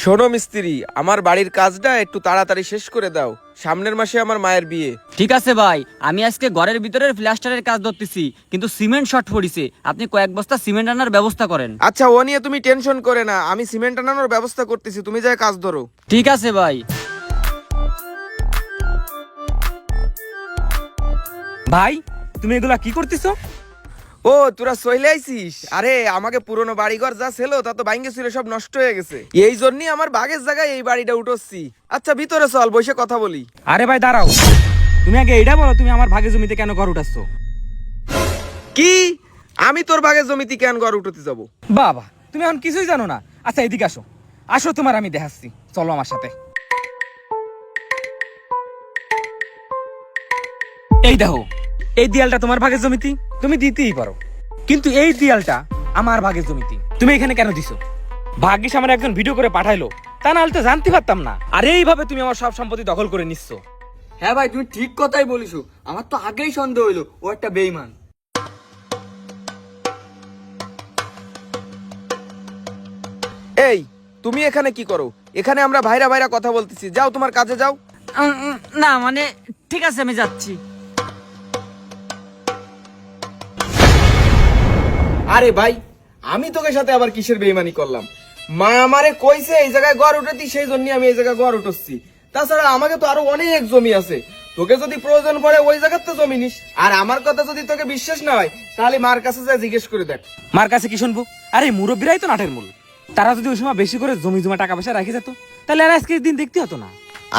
শোনো মিস্ত্রি, আমার বাড়ির কাজটা একটু তাড়াতাড়ি শেষ করে দাও। সামনের মাসে আমার মায়ের বিয়ে। ঠিক আছে ভাই, আমি আজকে ঘরের ভিতরের প্লাস্টারের কাজ ধরতেছি, কিন্তু সিমেন্ট শর্ট পড়িছে। আপনি কয়েক বস্তা সিমেন্ট আনার ব্যবস্থা করেন। আচ্ছা, ও নিয়ে তুমি টেনশন করে না, আমি সিমেন্ট আনানোর ব্যবস্থা করতেছি, তুমি যাই কাজ ধরো। ঠিক আছে ভাই। ভাই, তুমি এগুলা কি করতেছো? ও তোরা চলে আইছিস? আরে আমাকে পুরনো বাড়িঘর যা ছিল তা তো ভাঙ্গে ছিল, সব নষ্ট হয়ে গেছে। এই জন্যই আমার বাগের জায়গায় এই বাড়িটা উঠোচ্ছি। আচ্ছা ভিতরে চল, বসে কথা বলি। আরে ভাই দাঁড়াও, তুমি আগে এইটা বলো, তুমি আমার ভাগে জমিতে কেন ঘর উঠাচ্ছ? কি? আমি তোর বাগের জমিতে কেন ঘর উঠতে যাব? বাবা, তুমি এখন কিছুই জানো না। আচ্ছা এদিকে আসো, আসো তোমার আমি দেখাচ্ছি, চলো আমার সাথে। এই দেখো, এই দেয়ালটা তোমার ভাগের জমিতে, তুমি দিতেই পারো, কিন্তু এই দেয়ালটা আমার ভাগের জমিতে তুমি এখানে কেন দিছো? ভাগ্যিস আমার একজন ভিডিও করে পাঠাইলো, তা না হলে তো জানতে পারতাম না। আর এইভাবে তুমি আমার সব সম্পত্তি দখল করে নিচ্ছ। হ্যাঁ ভাই, তুমি ঠিক কথাই বলিছো। আমার তো আগেই সন্দেহ হইলো ও একটা বেঈমান। এই তুমি এখানে কি করো? এখানে আমরা ভাইরা ভাইরা কথা বলতেছি, যাও তোমার কাজে যাও। না মানে, ঠিক আছে আমি যাচ্ছি। আরে ভাই, আমি তোকে সাথে আবার কিসের বেইমানি করলাম? মা আমারে কইছে এই জায়গায় ঘর উঠাতি, সেই জন্য আমি এই জায়গায় ঘর উঠছি। তাছাড়া আমাকে তো আরো অনেক জমি আছে, তোকে যদি প্রয়োজন পড়ে ওই জায়গাতে জমি নিস। আর আমার কথা যদি তোকে বিশ্বাস না হয়, তাহলে মার কাছে যা জিজ্ঞেস করে দেখ। মার কাছে কি শুনবো? আরে মুরব্বীরাই তো নাটের মূল। তারা যদি ওই সময় বেশি করে জমি জমা টাকা পয়সা রাখে যেত, তাহলে আর আজকের দিন দেখতে হতো না।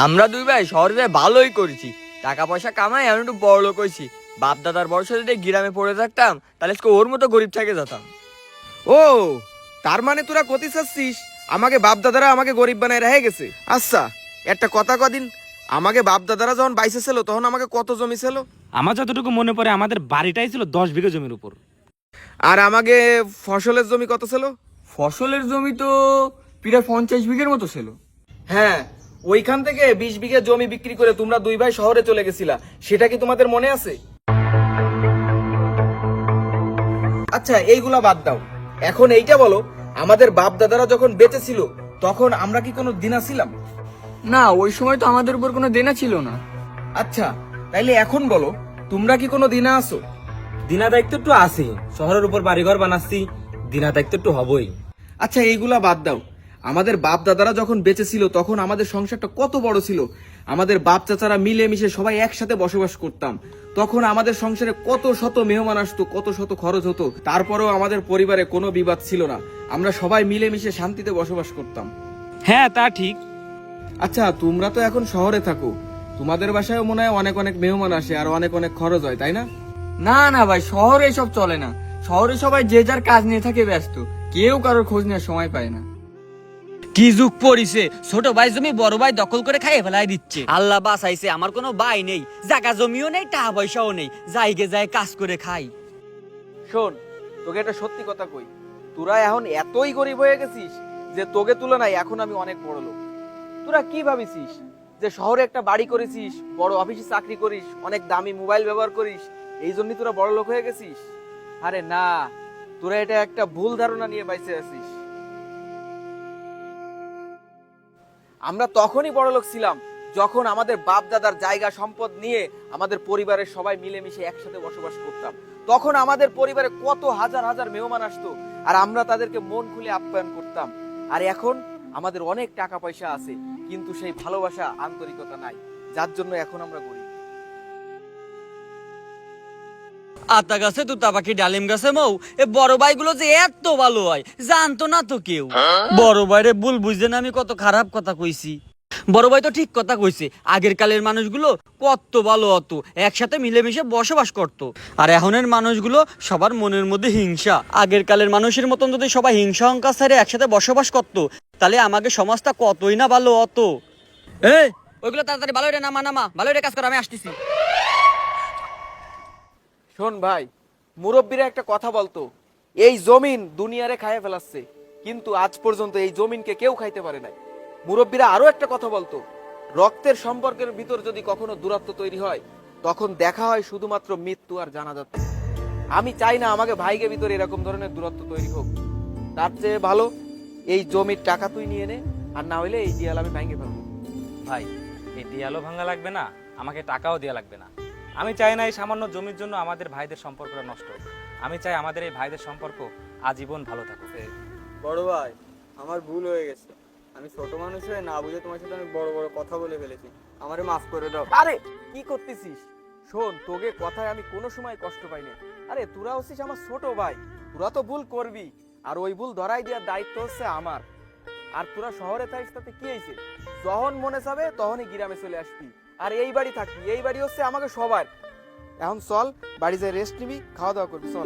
আমরা দুই ভাই শহরে যাই ভালোই করেছি, টাকা পয়সা কামাই, এখন একটু বড় লোক হয়েছি। বাপ দাদার বয়স যদি গ্রামে পড়ে থাকতাম, তাহলে আজকে ওর মতো গরিব থেকে যেতাম। ও, তার মানে তোরা কতি চাচ্ছিস আমাকে বাপ দাদারা আমাকে গরিব বানায় রেখে গেছে? আচ্ছা একটা কথা কদিন, আমাকে বাপ দাদারা যখন বাইসে ছিল তখন আমাকে কত জমি ছিল? আমার যতটুকু মনে পড়ে আমাদের বাড়িটাই ছিল 10 বিঘা জমির উপর। আর আমাকে ফসলের জমি কত ছিল? ফসলের জমি তো প্রায় 50 বিঘের মতো ছিল। হ্যাঁ, ওইখান থেকে 20 বিঘা জমি বিক্রি করে তোমরা দুই ভাই শহরে চলে গেছিলা, সেটা কি তোমাদের মনে আছে? আচ্ছা এইগুলা বাদ দাও, এখন এইটা বলো, আমাদের বাপ দাদারা যখন বেঁচে ছিল তখন আমরা কি কোনো দিনা ছিলাম? না, ওই সময় তো আমাদের উপর কোনো দেনা ছিল না। আচ্ছা তাইলে এখন বলো, তোমরা কি কোনো দিনা আছো? দিনা দায়িত্ব একটু আছে, শহরের উপর বাড়িঘর বানাচ্ছি, দিনা দায়িত্ব একটু হবই। আচ্ছা এইগুলা বাদ দাও, আমাদের বাপ দাদারা যখন বেঁচে ছিল তখন আমাদের সংসারটা কত বড় ছিল। আমাদের বাপ চাচারা মিলে মিশে সবাই একসাথে বসবাস করতাম। তখন আমাদের সংসারে কত শত মেহমান আসতো, কত শত খরচ হতো, তারপরেও আমাদের পরিবারে কোনো বিবাদ ছিল না। আমরা সবাই মিলে মিশে শান্তিতে বসবাস করতাম। হ্যাঁ তা ঠিক। আচ্ছা তোমরা তো এখন শহরে থাকো, তোমাদের বাসায় মনে হয় অনেক অনেক মেহমান আসে আর অনেক অনেক খরচ হয়, তাই না? না না ভাই, শহরে এসব চলে না। শহরে সবাই যে যার কাজ নিয়ে থাকে ব্যস্ত, কেউ কারোর খোঁজ নেওয়ার সময় পায় না। কি যুগ পড়িছে, ছোট ভাই জমি বড় ভাই দখল করে খাইয়ে ফেলাই দিচ্ছে। আল্লাহ বাঁচাইছে, আমার কোনো ভাই নেই, জায়গা জমিও নেই, টাকা পয়সাও নেই, যাইগে যায় কাজ করে খাই। শোন, তোকে একটা সত্যি কথা কই, তোরা এখন এতই গরিব হয়ে গেছিস যে তোকে তুলনায় এখন আমি অনেক বড় লোক। তোরা কি ভাবিছিস যে শহরে একটা বাড়ি করেছিস, বড় অফিসে চাকরি করিস, অনেক দামি মোবাইল ব্যবহার করিস, এই জন্যই তোরা বড় লোক হয়ে গেছিস? আরে না, তোরা এটা একটা ভুল ধারণা নিয়ে বাইসে আছিস। আমরা তখনই বড় লোক ছিলাম যখন আমাদের বাপ দাদার জায়গা সম্পদ নিয়ে আমাদের পরিবারের সবাই মিলেমিশে একসাথে বসবাস করতাম। তখন আমাদের পরিবারে কত হাজার হাজার মেহমান আসতো আর আমরা তাদেরকে মন খুলে আপ্যায়ন করতাম। আর এখন আমাদের অনেক টাকা পয়সা আছে, কিন্তু সেই ভালোবাসা আন্তরিকতা নাই, যার জন্য এখন আমরা গরিব। আতা গাছে তুতা পাখি ডালিম গাছে মৌ, এ বড় ভাইগুলো যে এত ভালো হয় জানতো না তো কেউ। বড় ভাইরে ভুল বুঝতে না আমি কত খারাপ কথা কইছি। বড় ভাই তো ঠিক কথা কইছে, আগের কালের মানুষগুলো কত ভালো হতো, একসাথে মিলেমিশে বসবাস করতো। আর এখনের মানুষগুলো সবার মনের মধ্যে হিংসা। আগের কালের মানুষের মতন যদি সবাই হিংসা অহংকার ছেড়ে একসাথে বসবাস করতো, তাহলে আমাদের সমাজটা কতই না ভালো হতো। এই ওইগুলো তাড়াতাড়ি ভালো রে নামা নামা, ভালো রে কাজ কর, আমি আসতেছি। শোন ভাই, মুরব্বীরা একটা কথা বলতো, এই জমিন দুনিয়ারে খাইয়ে ফেলাচ্ছে, কিন্তু আজ পর্যন্ত এই জমিনকে কেউ খাইতে পারে নাই। মুরব্বীরা আরো একটা কথা বলতো, রক্তের সম্পর্কের ভিতর যদি কখনো দূরত্ব তৈরি হয়, তখন দেখা হয় শুধুমাত্র মৃত্যু আর জানাজাতে। আমি চাই না আমাকে ভাইকে ভিতরে এরকম ধরনের দূরত্ব তৈরি হোক। তার চেয়ে ভালো এই জমির টাকা তুই নিয়ে নে, আর না হইলে এই দেয়াল আমি ভেঙে ফেলবো। ভাই এই দেয়ালও ভাঙা লাগবে না, আমাকে টাকাও দেয়া লাগবে না। আমি চাই না এই সামান্য জমির জন্য আমাদের ভাইদের সম্পর্কটা নষ্ট হোক। আমি চাই আমাদের এই ভাইদের সম্পর্ক আজীবন ভালো থাকুক। বড় ভাই, আমার ভুল হয়ে গেছে। আমি ছোট মানুষ হয়ে না বুঝে তোমার সাথে অনেক বড় বড় কথা বলে ফেলেছি, আমারে মাফ করে দাও। আরে কি করতেছিস? শোন, তোকে কথায় আমি কোনো সময় কষ্ট পাইনি। আরে তোরা হচ্ছিস আমার ছোট ভাই, তোরা তো ভুল করবি, আর ওই ভুল ধরাই দেওয়ার দায়িত্ব হচ্ছে আমার। আর তোরা শহরে থাকিস তাতে কি হয়েছে? যখন মনে চাবে তখনই গ্রামে চলে আসবি, আর এই বাড়ি থাকবি। এই বাড়ি হচ্ছে আমাকে সবার। এখন চল বাড়ি যায় রেস্ট নিবি, খাওয়া দাওয়া করবি, চল।